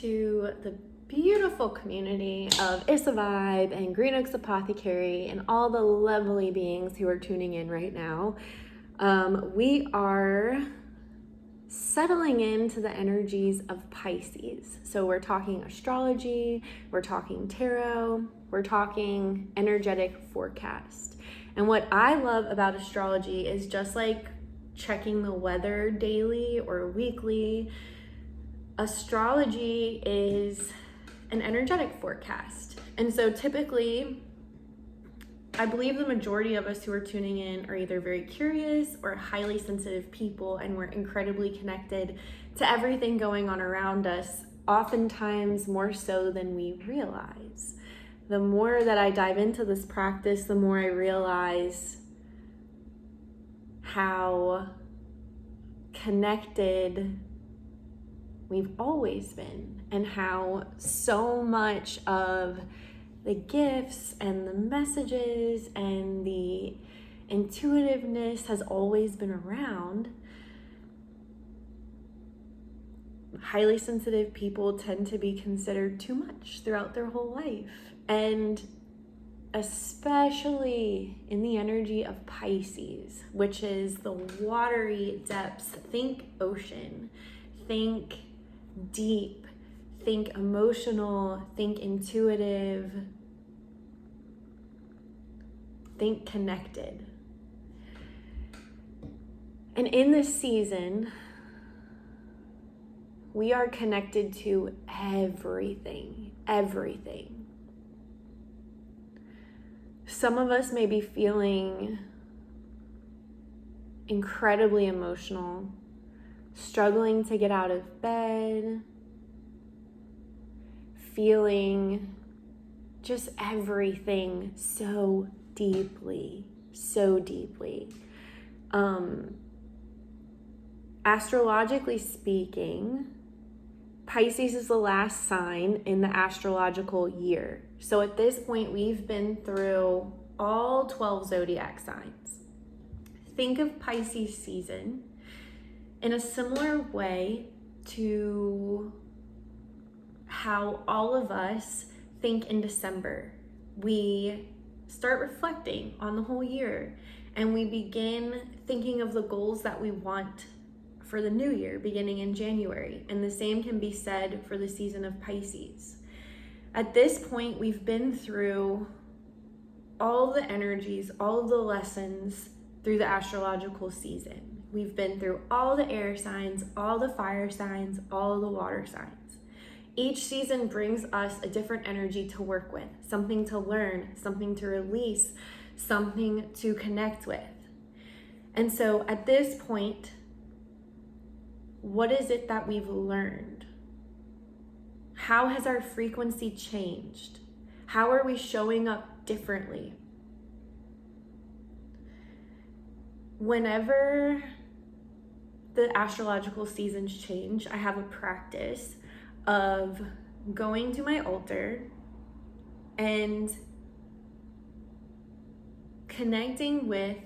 to the beautiful community of It's a Vibe and Green Oaks Apothecary and all the lovely beings who are tuning in right now. We are settling into the energies of Pisces. So we're talking astrology, we're talking tarot, we're talking energetic forecast. And what I love about astrology is just like checking the weather daily or weekly, astrology is an energetic forecast. And so typically, I believe the majority of us who are tuning in are either very curious or highly sensitive people, and we're incredibly connected to everything going on around us, oftentimes more so than we realize. The more that I dive into this practice, the more I realize how connected we've always been, and how so much of the gifts and the messages and the intuitiveness has always been around. Highly sensitive people tend to be considered too much throughout their whole life, and especially in the energy of Pisces, which is the watery depths. Think ocean, think deep, think emotional, think intuitive, think connected. And in this season, we are connected to everything. Some of us may be feeling incredibly emotional, struggling to get out of bed, feeling just everything so deeply. Astrologically speaking, Pisces is the last sign in the astrological year. So at this point, we've been through all 12 zodiac signs. Think of Pisces season in a similar way to how all of us think in December. We start reflecting on the whole year, and we begin thinking of the goals that we want for the new year beginning in January. And the same can be said for the season of Pisces. At this point, we've been through all the energies, all of the lessons through the astrological season. We've been through all the air signs, all the fire signs, all the water signs. Each season brings us a different energy to work with, something to learn, something to release, something to connect with. And so at this point, what is it that we've learned? How has our frequency changed? How are we showing up differently? Whenever the astrological seasons change, I have a practice of going to my altar and connecting with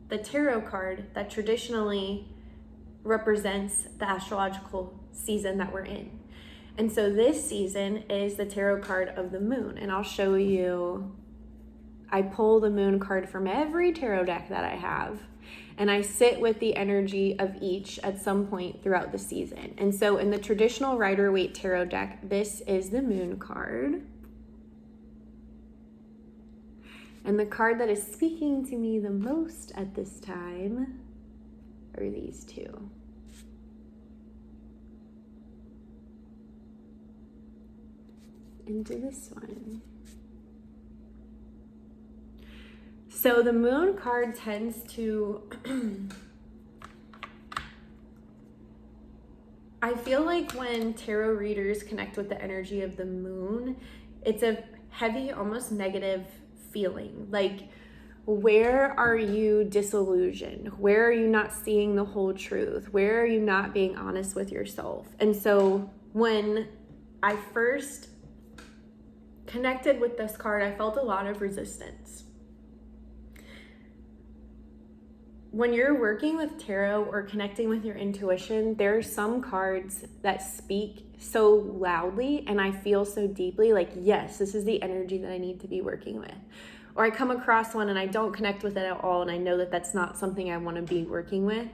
the tarot card that traditionally represents the astrological season that we're in. And so this season is the tarot card of the moon, and I'll show you. I pull the moon card from every tarot deck that I have, and I sit with the energy of each at some point throughout the season. And so in the traditional Rider-Waite tarot deck, this is the moon card. And the card that is speaking to me the most at this time are these two. Into this one. So the moon card tends to I feel like when tarot readers connect with the energy of the moon, it's a heavy, almost negative feeling. Like, where are you disillusioned? Where are you not seeing the whole truth? Where are you not being honest with yourself? And so when I first connected with this card, I felt a lot of resistance. when you're working with tarot or connecting with your intuition, there are some cards that speak so loudly and I feel so deeply like, yes, this is the energy that I need to be working with. Or I come across one and I don't connect with it at all and I know that that's not something I want to be working with.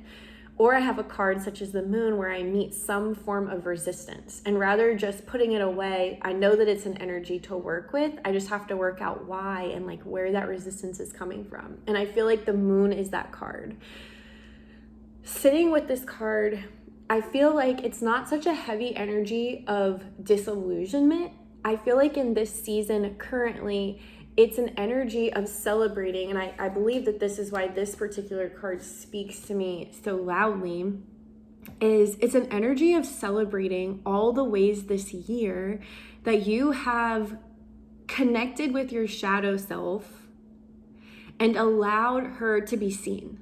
Or I have a card such as the moon where I meet some form of resistance. And rather just putting it away, I know that it's an energy to work with. I just have to work out why and like where that resistance is coming from. And I feel like the moon is that card. Sitting with this card, I feel like it's not such a heavy energy of disillusionment. I feel like in this season currently, it's an energy of celebrating, and I believe that this is why this particular card speaks to me so loudly, is it's an energy of celebrating all the ways this year that you have connected with your shadow self and allowed her to be seen,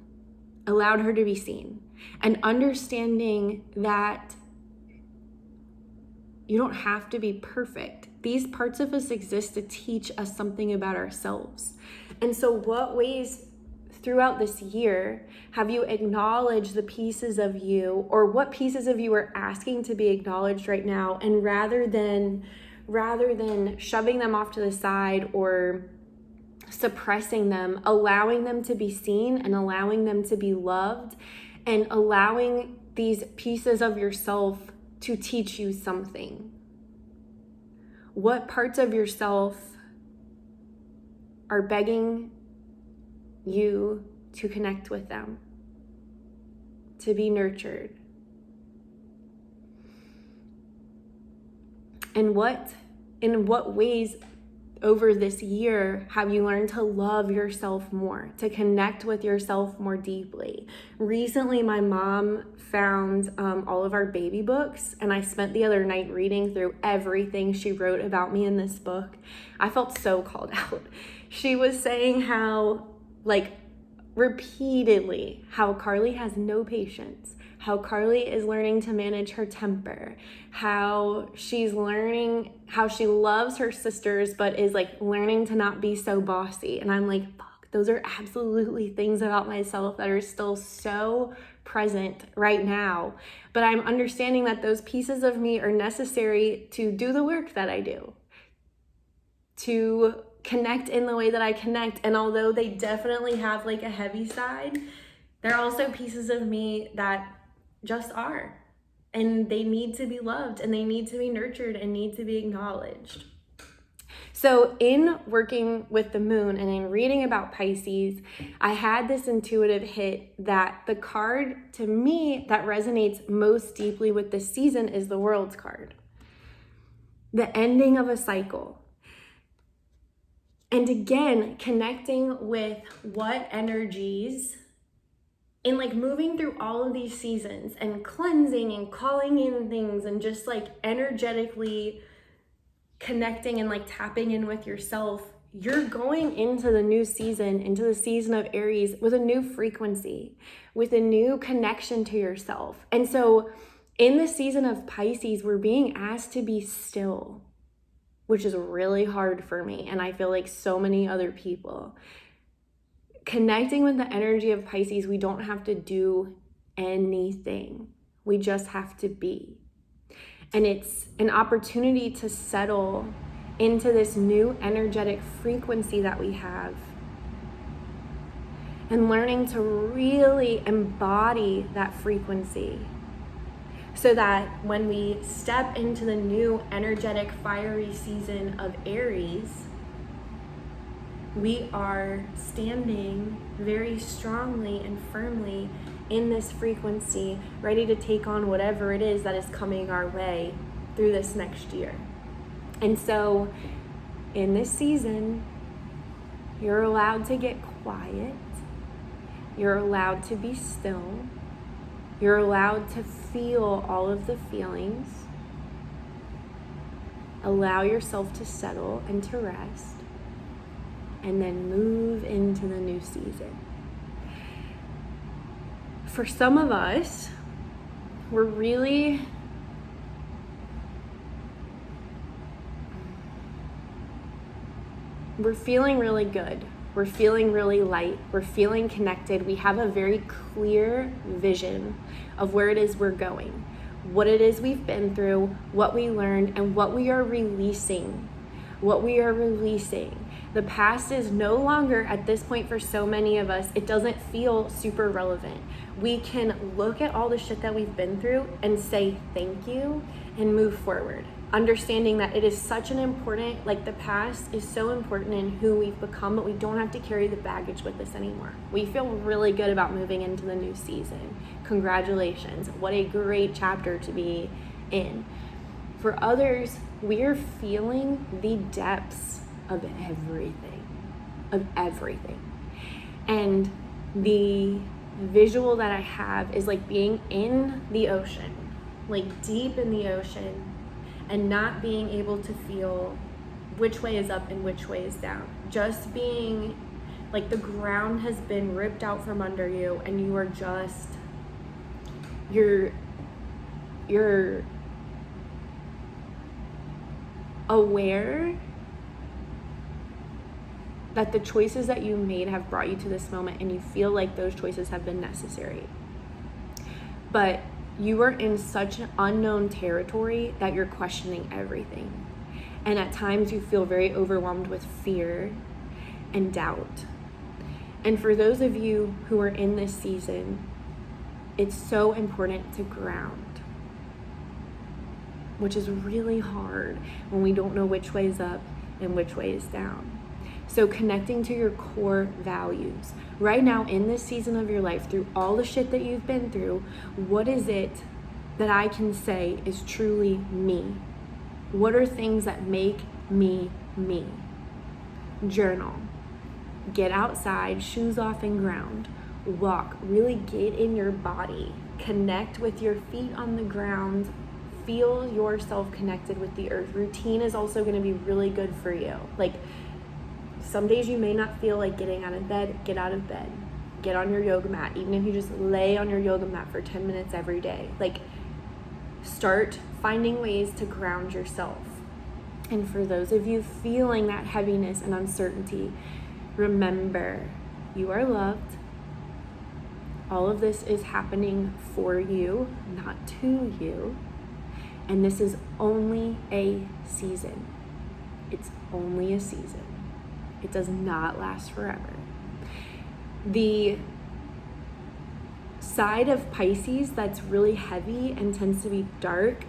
and understanding that you don't have to be perfect. These parts of us exist to teach us something about ourselves. And so what ways throughout this year have you acknowledged the pieces of you, or what pieces of you are asking to be acknowledged right now? And rather than shoving them off to the side or suppressing them, allowing them to be seen and allowing them to be loved and allowing these pieces of yourself to teach you something. What parts of yourself are begging you to connect with them, to be nurtured? And in what ways over this year have you learned to love yourself more, to connect with yourself more deeply? Recently, my mom found all of our baby books, and I spent the other night reading through everything she wrote about me in this book. I felt so called out. She was saying how, like, repeatedly, how Carly has no patience, how Carly is learning to manage her temper, how she's learning, how she loves her sisters, but is like learning to not be so bossy. And I'm like, fuck, those are absolutely things about myself that are still so present right now. But I'm understanding that those pieces of me are necessary to do the work that I do, to connect in the way that I connect. And although they definitely have like a heavy side, there are also pieces of me that just are, and they need to be loved and they need to be nurtured and need to be acknowledged. So in working with the moon and in reading about Pisces, I had this intuitive hit that the card to me that resonates most deeply with this season is the World's card, the ending of a cycle. And again, connecting with what energies in like moving through all of these seasons and cleansing and calling in things and just like energetically connecting and like tapping in with yourself, you're going into the new season, into the season of Aries with a new frequency, with a new connection to yourself. And so in the season of Pisces, we're being asked to be still, which is really hard for me. And I feel like so many other people. Connecting with the energy of Pisces, we don't have to do anything. We just have to be. And it's an opportunity to settle into this new energetic frequency that we have. And learning to really embody that frequency so that when we step into the new energetic fiery season of Aries, we are standing very strongly and firmly in this frequency, ready to take on whatever it is that is coming our way through this next year. And so in this season, you're allowed to get quiet. You're allowed to be still. You're allowed to feel all of the feelings. Allow yourself to settle and to rest. And then move into the new season. For some of us, we're feeling really good. We're feeling really light. We're feeling connected. We have a very clear vision of where it is we're going, what it is we've been through, what we learned, and what we are releasing. What we are releasing. The past is no longer, at this point for so many of us, it doesn't feel super relevant. We can look at all the shit that we've been through and say thank you and move forward. Understanding that it is such an important, like the past is so important in who we've become, but we don't have to carry the baggage with us anymore. We feel really good about moving into the new season. Congratulations. What a great chapter to be in. For others, we are feeling the depths of everything. And the visual that I have is like being in the ocean, like deep in the ocean, and not being able to feel which way is up and which way is down. Just being like the ground has been ripped out from under you, and you are just, you're aware that the choices that you made have brought you to this moment, and you feel like those choices have been necessary. But you are in such an unknown territory that you're questioning everything. And at times you feel very overwhelmed with fear and doubt. And for those of you who are in this season, it's so important to ground, which is really hard when we don't know which way is up and which way is down. So connecting to your core values. Right now in this season of your life, through all the shit that you've been through, what is it that I can say is truly me? What are things that make me me? Journal. Get outside, shoes off and ground. Walk. Really get in your body. Connect with your feet on the ground. Feel yourself connected with the earth. Routine is also going to be really good for you. Like, some days you may not feel like getting out of bed. Get out of bed. Get on your yoga mat. Even if you just lay on your yoga mat for 10 minutes every day. Like, start finding ways to ground yourself. And for those of you feeling that heaviness and uncertainty, remember, you are loved. All of this is happening for you, not to you. And this is only a season. It's only a season. It does not last forever. The side of Pisces that's really heavy and tends to be dark,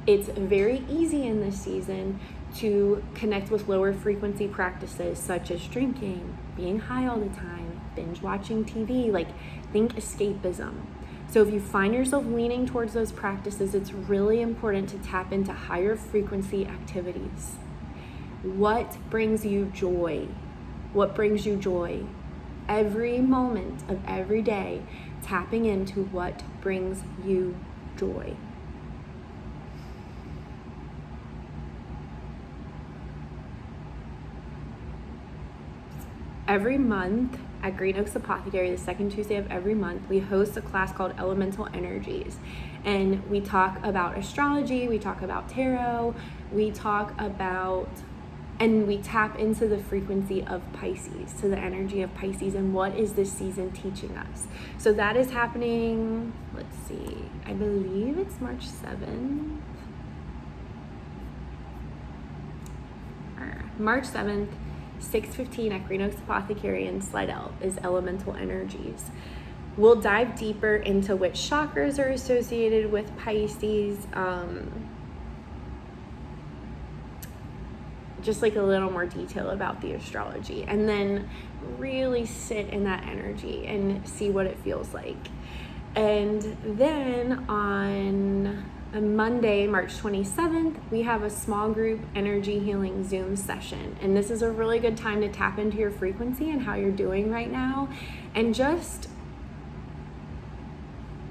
it's very easy in this season to connect with lower frequency practices such as drinking, being high all the time, binge watching TV, like think escapism. So if you find yourself leaning towards those practices, it's really important to tap into higher frequency activities. What brings you joy? What brings you joy? Every moment of every day, tapping into what brings you joy. Every month at Green Oaks Apothecary, the second Tuesday of every month, we host a class called Elemental Energies. And we talk about astrology, we talk about tarot, we tap into the frequency of Pisces, to the energy of Pisces, and what is this season teaching us. So that is happening, let's see, I believe it's March 7th. March 7th, 6:15 at Green Oaks Apothecary in Slidell is Elemental Energies. We'll dive deeper into which chakras are associated with Pisces, just like a little more detail about the astrology, and then really sit in that energy and see what it feels like. And then on Monday, March 27th, we have a small group energy healing Zoom session. And this is a really good time to tap into your frequency and how you're doing right now, and just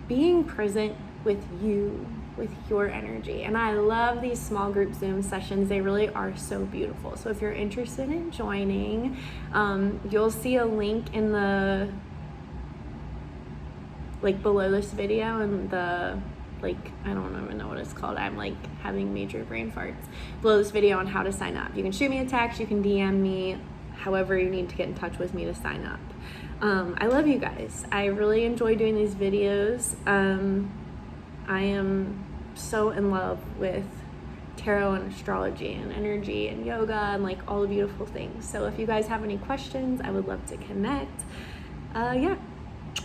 being present with you, with your energy. And I love these small group Zoom sessions. They really are so beautiful. So if you're interested in joining, you'll see a link in the, like below this video, and the, like, I don't even know what it's called. I'm like having major brain farts. Below this video on how to sign up. You can shoot me a text, you can DM me, however you need to get in touch with me to sign up. I love you guys. I really enjoy doing these videos. I am so in love with tarot and astrology and energy and yoga and like all the beautiful things. So if you guys have any questions, I would love to connect.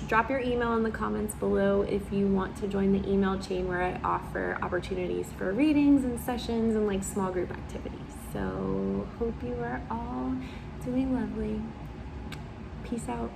Drop your email in the comments below if you want to join the email chain where I offer opportunities for readings and sessions and like small group activities. So hope you are all doing lovely. Peace out.